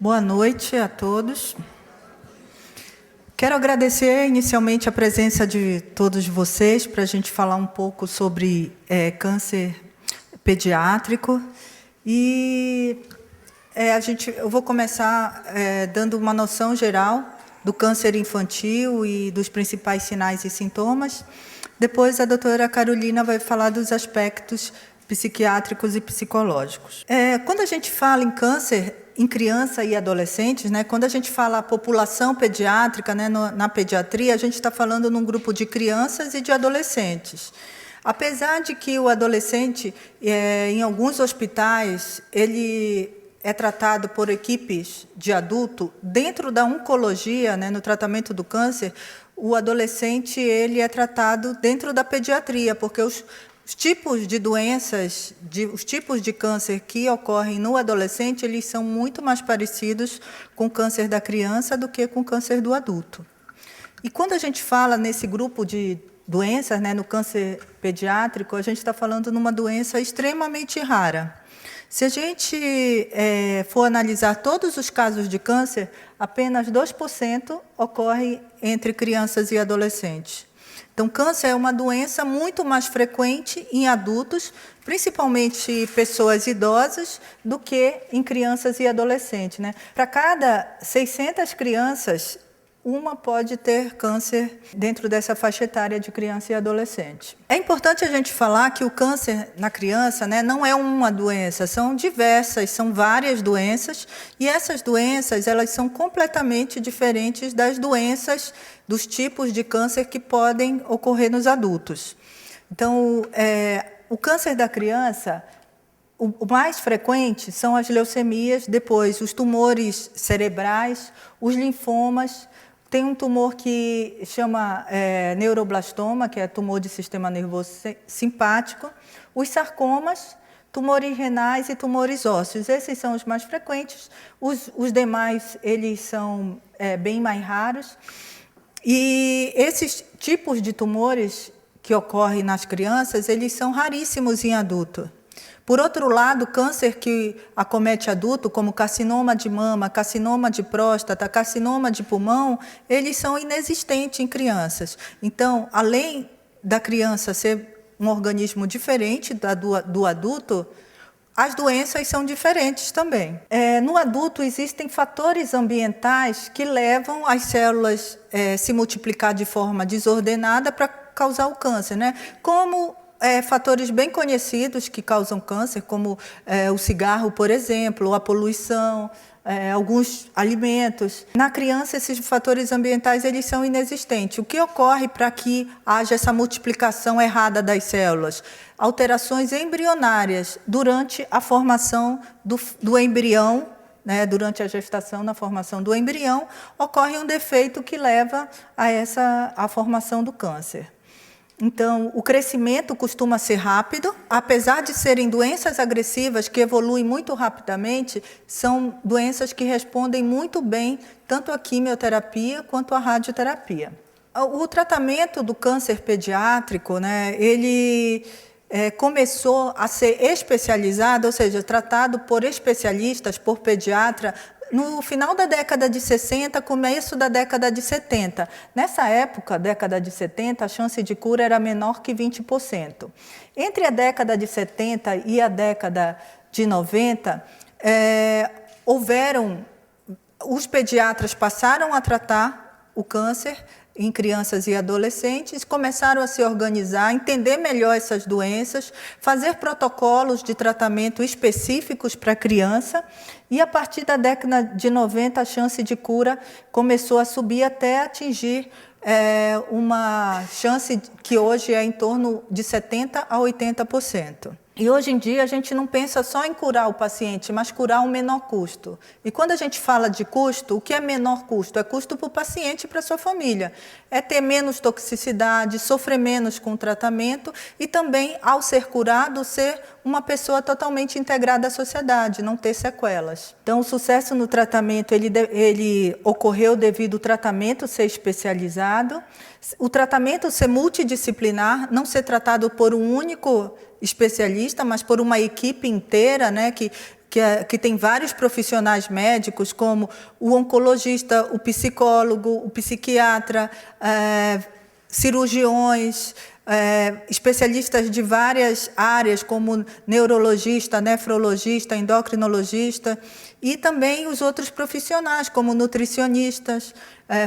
Boa noite a todos. Quero agradecer inicialmente a presença de todos vocês para a gente falar um pouco sobre câncer pediátrico. E eu vou começar dando uma noção geral do câncer infantil e dos principais sinais e sintomas. Depois a doutora Carolina vai falar dos aspectos psiquiátricos e psicológicos. Quando a gente fala em câncer em criança e adolescentes, né, quando a gente fala a população pediátrica, né, na pediatria, a gente está falando num grupo de crianças e de adolescentes. Apesar de que o adolescente, em alguns hospitais, ele é tratado por equipes de adulto, dentro da oncologia, né, no tratamento do câncer, o adolescente ele é tratado dentro da pediatria, porque os tipos de doenças, os tipos de câncer que ocorrem no adolescente, eles são muito mais parecidos com o câncer da criança do que com o câncer do adulto. E quando a gente fala nesse grupo de doenças, né, no câncer pediátrico, a gente está falando numa doença extremamente rara. Se a gente for analisar todos os casos de câncer, apenas 2% ocorre entre crianças e adolescentes. Então, câncer é uma doença muito mais frequente em adultos, principalmente pessoas idosas, do que em crianças e adolescentes, né? Para cada 600 crianças, uma pode ter câncer dentro dessa faixa etária de criança e adolescente. É importante a gente falar que o câncer na criança, né, não é uma doença, são diversas, são várias doenças, e essas doenças elas são completamente diferentes das doenças, dos tipos de câncer que podem ocorrer nos adultos. Então, o câncer da criança, o mais frequente são as leucemias, depois os tumores cerebrais, os linfomas. Tem um tumor que chama neuroblastoma, que é tumor de sistema nervoso simpático, os sarcomas, tumores renais e tumores ósseos. Esses são os mais frequentes, os demais eles são bem mais raros. E esses tipos de tumores que ocorrem nas crianças, eles são raríssimos em adulto. Por outro lado, câncer que acomete adulto, como carcinoma de mama, carcinoma de próstata, carcinoma de pulmão, eles são inexistentes em crianças. Então, além da criança ser um organismo diferente do adulto, as doenças são diferentes também. No adulto, existem fatores ambientais que levam as células se multiplicar de forma desordenada para causar o câncer, né? Como fatores bem conhecidos que causam câncer, como o cigarro, por exemplo, a poluição, alguns alimentos. Na criança, esses fatores ambientais eles são inexistentes. O que ocorre para que haja essa multiplicação errada das células? Alterações embrionárias durante a formação do embrião, né, durante a gestação, na formação do embrião, ocorre um defeito que leva à formação do câncer. Então, o crescimento costuma ser rápido, apesar de serem doenças agressivas que evoluem muito rapidamente, são doenças que respondem muito bem tanto à quimioterapia quanto à radioterapia. O tratamento do câncer pediátrico, né, ele começou a ser especializado, ou seja, tratado por especialistas, por pediatra, no final da década de 60, começo da década de 70. Nessa época, década de 70, a chance de cura era menor que 20%. Entre a década de 70 e a década de 90, os pediatras passaram a tratar o câncer em crianças e adolescentes, começaram a se organizar, entender melhor essas doenças, fazer protocolos de tratamento específicos para a criança, e a partir da década de 90 a chance de cura começou a subir até atingir uma chance que hoje é em torno de 70% a 80%. E hoje em dia a gente não pensa só em curar o paciente, mas curar um menor custo. E quando a gente fala de custo, o que é menor custo? É custo para o paciente e para a sua família. É ter menos toxicidade, sofrer menos com o tratamento e também, ao ser curado, ser uma pessoa totalmente integrada à sociedade, não ter sequelas. Então, o sucesso no tratamento ele ocorreu devido ao tratamento ser especializado, o tratamento ser multidisciplinar, não ser tratado por um único especialista, mas por uma equipe inteira, né, que que tem vários profissionais médicos, como o oncologista, o psicólogo, o psiquiatra, cirurgiões, especialistas de várias áreas, como neurologista, nefrologista, endocrinologista, e também os outros profissionais, como nutricionistas,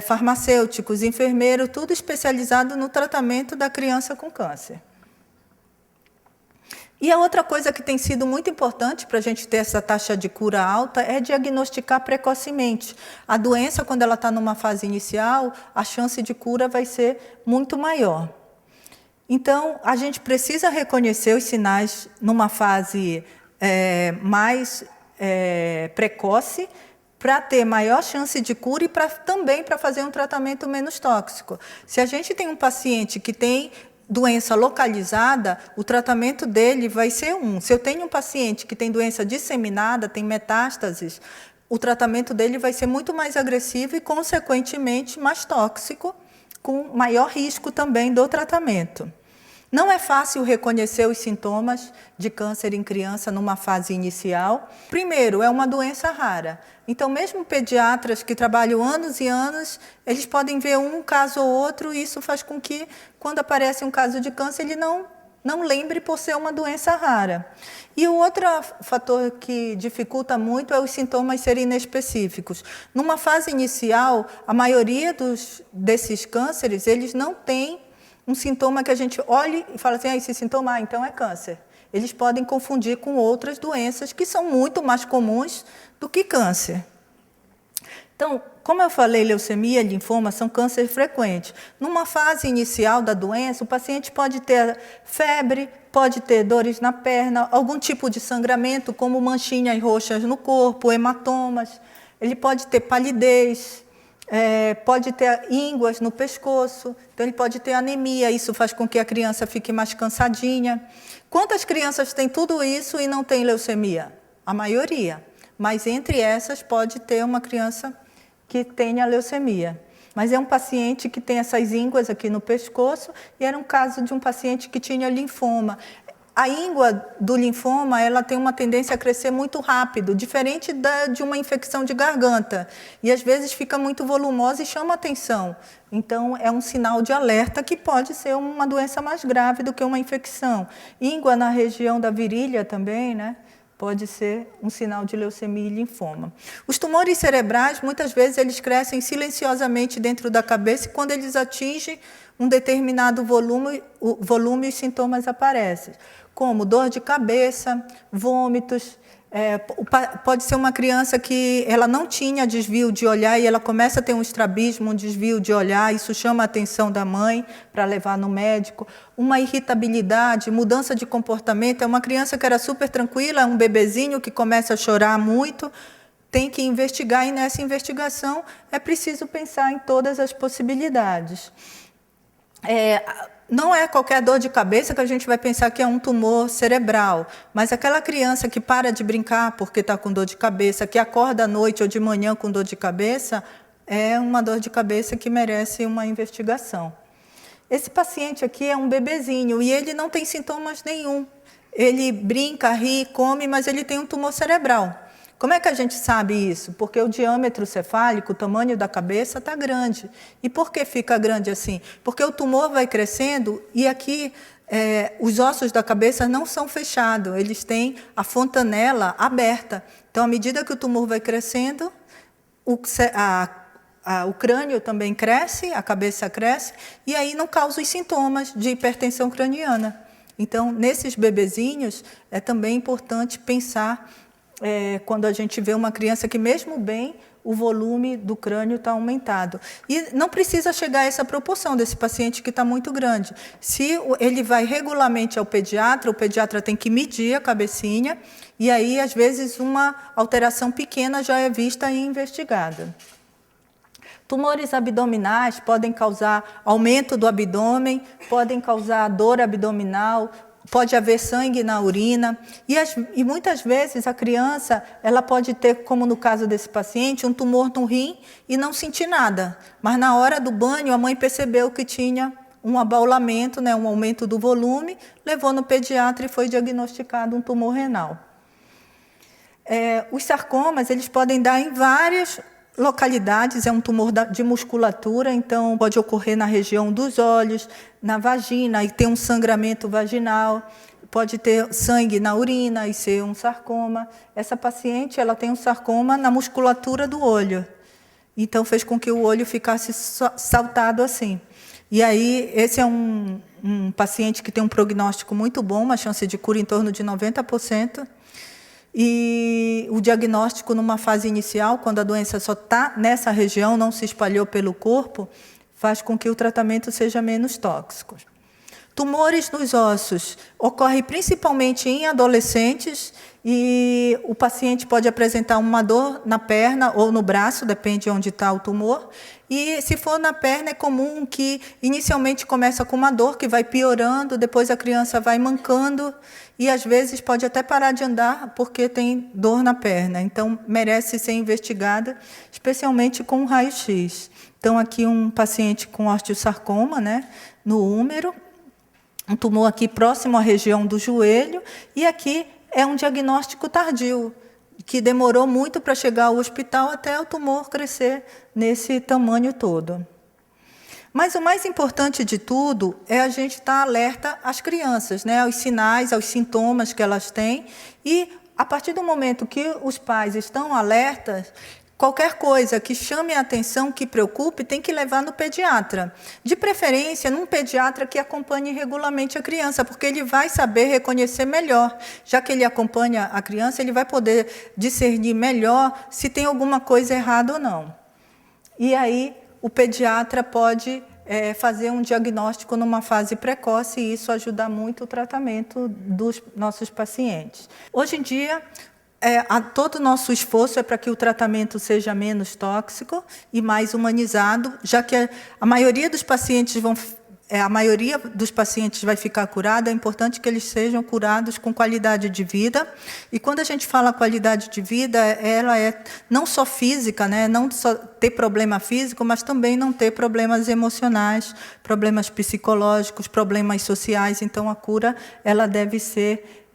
farmacêuticos, enfermeiros, tudo especializado no tratamento da criança com câncer. E a outra coisa que tem sido muito importante para a gente ter essa taxa de cura alta é diagnosticar precocemente. A doença, quando ela está numa fase inicial, a chance de cura vai ser muito maior. Então, a gente precisa reconhecer os sinais numa fase mais precoce, para ter maior chance de cura e também para fazer um tratamento menos tóxico. Se a gente tem um paciente que tem doença localizada, o tratamento dele vai ser Se eu tenho um paciente que tem doença disseminada, tem metástases, o tratamento dele vai ser muito mais agressivo e, consequentemente, mais tóxico, com maior risco também do tratamento. Não é fácil reconhecer os sintomas de câncer em criança numa fase inicial. Primeiro, é uma doença rara. Então, mesmo pediatras que trabalham anos e anos, eles podem ver um caso ou outro, e isso faz com que, quando aparece um caso de câncer, ele não lembre por ser uma doença rara. E o outro fator que dificulta muito é os sintomas serem inespecíficos. Numa fase inicial, a maioria desses cânceres, eles não têm um sintoma que a gente olhe e fala assim, esse sintoma, então é câncer. Eles podem confundir com outras doenças que são muito mais comuns do que câncer. Então, como eu falei, leucemia e linfoma são cânceres frequentes. Numa fase inicial da doença, o paciente pode ter febre, pode ter dores na perna, algum tipo de sangramento, como manchinhas roxas no corpo, hematomas. Ele pode ter palidez, pode ter ínguas no pescoço, então ele pode ter anemia, isso faz com que a criança fique mais cansadinha. Quantas crianças têm tudo isso e não têm leucemia? A maioria, mas entre essas pode ter uma criança que tenha leucemia. Mas é um paciente que tem essas ínguas aqui no pescoço, e era um caso de um paciente que tinha linfoma. A íngua do linfoma, ela tem uma tendência a crescer muito rápido, diferente de uma infecção de garganta. E, às vezes, fica muito volumosa e chama atenção. Então, é um sinal de alerta que pode ser uma doença mais grave do que uma infecção. Íngua na região da virilha também, né? Pode ser um sinal de leucemia e linfoma. Os tumores cerebrais, muitas vezes, eles crescem silenciosamente dentro da cabeça, e quando eles atingem um determinado volume, os sintomas aparecem, como dor de cabeça, vômitos. Pode ser uma criança que ela não tinha desvio de olhar e ela começa a ter um estrabismo, um desvio de olhar, isso chama a atenção da mãe para levar no médico. Uma irritabilidade, mudança de comportamento, é uma criança que era super tranquila, é um bebezinho que começa a chorar muito, tem que investigar, e nessa investigação é preciso pensar em todas as possibilidades. Não é qualquer dor de cabeça que a gente vai pensar que é um tumor cerebral, mas aquela criança que para de brincar porque está com dor de cabeça, que acorda à noite ou de manhã com dor de cabeça, é uma dor de cabeça que merece uma investigação. Esse paciente aqui é um bebezinho e ele não tem sintomas nenhum. Ele brinca, ri, come, mas ele tem um tumor cerebral. Como é que a gente sabe isso? Porque o diâmetro cefálico, o tamanho da cabeça, está grande. E por que fica grande assim? Porque o tumor vai crescendo e aqui os ossos da cabeça não são fechados, eles têm a fontanela aberta. Então, à medida que o tumor vai crescendo, o crânio também cresce, a cabeça cresce, e aí não causa os sintomas de hipertensão craniana. Então, nesses bebezinhos, é também importante pensar quando a gente vê uma criança que, mesmo bem, o volume do crânio está aumentado. E não precisa chegar a essa proporção desse paciente que está muito grande. Se ele vai regularmente ao pediatra, o pediatra tem que medir a cabecinha, e aí, às vezes, uma alteração pequena já é vista e investigada. Tumores abdominais podem causar aumento do abdômen, podem causar dor abdominal, pode haver sangue na urina, e muitas vezes a criança ela pode ter, como no caso desse paciente, um tumor no rim e não sentir nada. Mas na hora do banho a mãe percebeu que tinha um abaulamento, né, um aumento do volume, levou no pediatra e foi diagnosticado um tumor renal. Os sarcomas, eles podem dar em várias localidades, é um tumor de musculatura, então pode ocorrer na região dos olhos, na vagina, e ter um sangramento vaginal, pode ter sangue na urina e ser um sarcoma. Essa paciente, ela tem um sarcoma na musculatura do olho, então fez com que o olho ficasse saltado assim. E aí, esse é um paciente que tem um prognóstico muito bom, uma chance de cura em torno de 90%. E o diagnóstico, numa fase inicial, quando a doença só está nessa região, não se espalhou pelo corpo, faz com que o tratamento seja menos tóxico. Tumores nos ossos ocorrem principalmente em adolescentes e o paciente pode apresentar uma dor na perna ou no braço, depende de onde está o tumor. E, se for na perna, é comum que inicialmente começa com uma dor que vai piorando, depois a criança vai mancando e, às vezes, pode até parar de andar porque tem dor na perna. Então, merece ser investigada, especialmente com um raio-x. Então, aqui um paciente com osteosarcoma, né, no úmero, um tumor aqui próximo à região do joelho, e aqui é um diagnóstico tardio, que demorou muito para chegar ao hospital até o tumor crescer nesse tamanho todo. Mas o mais importante de tudo é a gente estar alerta às crianças, né, aos sinais, aos sintomas que elas têm, e a partir do momento que os pais estão alertas, qualquer coisa que chame a atenção, que preocupe, tem que levar no pediatra. De preferência, num pediatra que acompanhe regularmente a criança, porque ele vai saber reconhecer melhor. Já que ele acompanha a criança, ele vai poder discernir melhor se tem alguma coisa errada ou não. E aí, o pediatra pode fazer um diagnóstico numa fase precoce, e isso ajuda muito o tratamento dos nossos pacientes. Hoje em dia, todo o nosso esforço é para que o tratamento seja menos tóxico e mais humanizado, já que a maioria dos pacientes vai ficar curada. É importante que eles sejam curados com qualidade de vida. E quando a gente fala qualidade de vida, ela é não só física, né? Não só ter problema físico, mas também não ter problemas emocionais, problemas psicológicos, problemas sociais. Então, a cura ela deve ser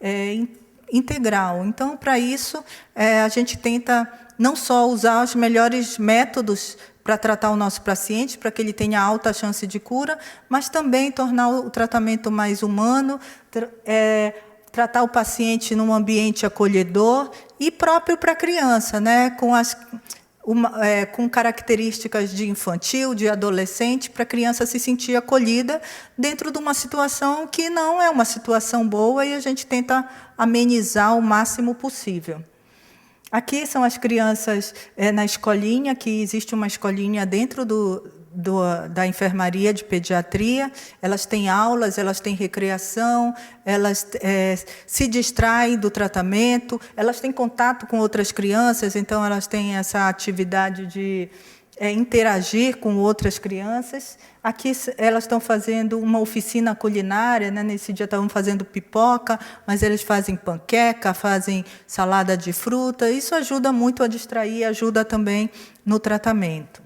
integral. Então, para isso, a gente tenta não só usar os melhores métodos para tratar o nosso paciente, para que ele tenha alta chance de cura, mas também tornar o tratamento mais humano, tratar o paciente num ambiente acolhedor e próprio para a criança, né, com características de infantil, de adolescente, para a criança se sentir acolhida dentro de uma situação que não é uma situação boa, e a gente tenta amenizar o máximo possível. Aqui são as crianças na escolinha, que existe uma escolinha dentro da enfermaria de pediatria. Elas têm aulas, elas têm recreação, elas se distraem do tratamento, elas têm contato com outras crianças, então elas têm essa atividade de interagir com outras crianças. Aqui elas estão fazendo uma oficina culinária, né? Nesse dia estavam fazendo pipoca, mas eles fazem panqueca, fazem salada de fruta. Isso ajuda muito a distrair, ajuda também no tratamento.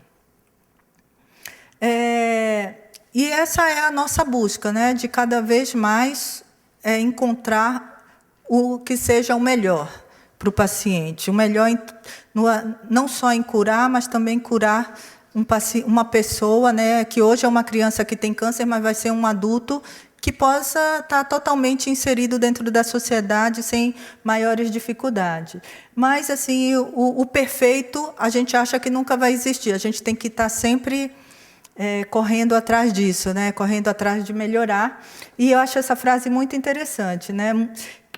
E essa é a nossa busca, né? De cada vez mais encontrar o que seja o melhor para o paciente. O melhor não só em curar, mas também curar uma pessoa, né, que hoje é uma criança que tem câncer, mas vai ser um adulto que possa estar totalmente inserido dentro da sociedade sem maiores dificuldades. Mas, assim, o perfeito a gente acha que nunca vai existir. A gente tem que estar sempre correndo atrás disso, né, correndo atrás de melhorar. E eu acho essa frase muito interessante, né?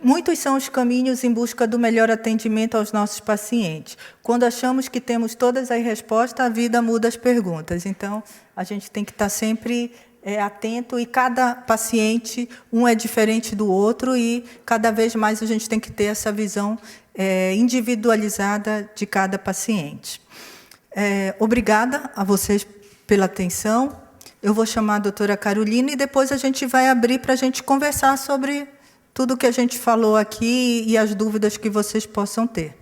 Muitos são os caminhos em busca do melhor atendimento aos nossos pacientes. Quando achamos que temos todas as respostas, a vida muda as perguntas. Então, a gente tem que estar sempre atento, e cada paciente, um é diferente do outro, e cada vez mais a gente tem que ter essa visão individualizada de cada paciente. Obrigada a vocês pela atenção. Eu vou chamar a doutora Carolina e depois a gente vai abrir para a gente conversar sobre tudo que a gente falou aqui e as dúvidas que vocês possam ter.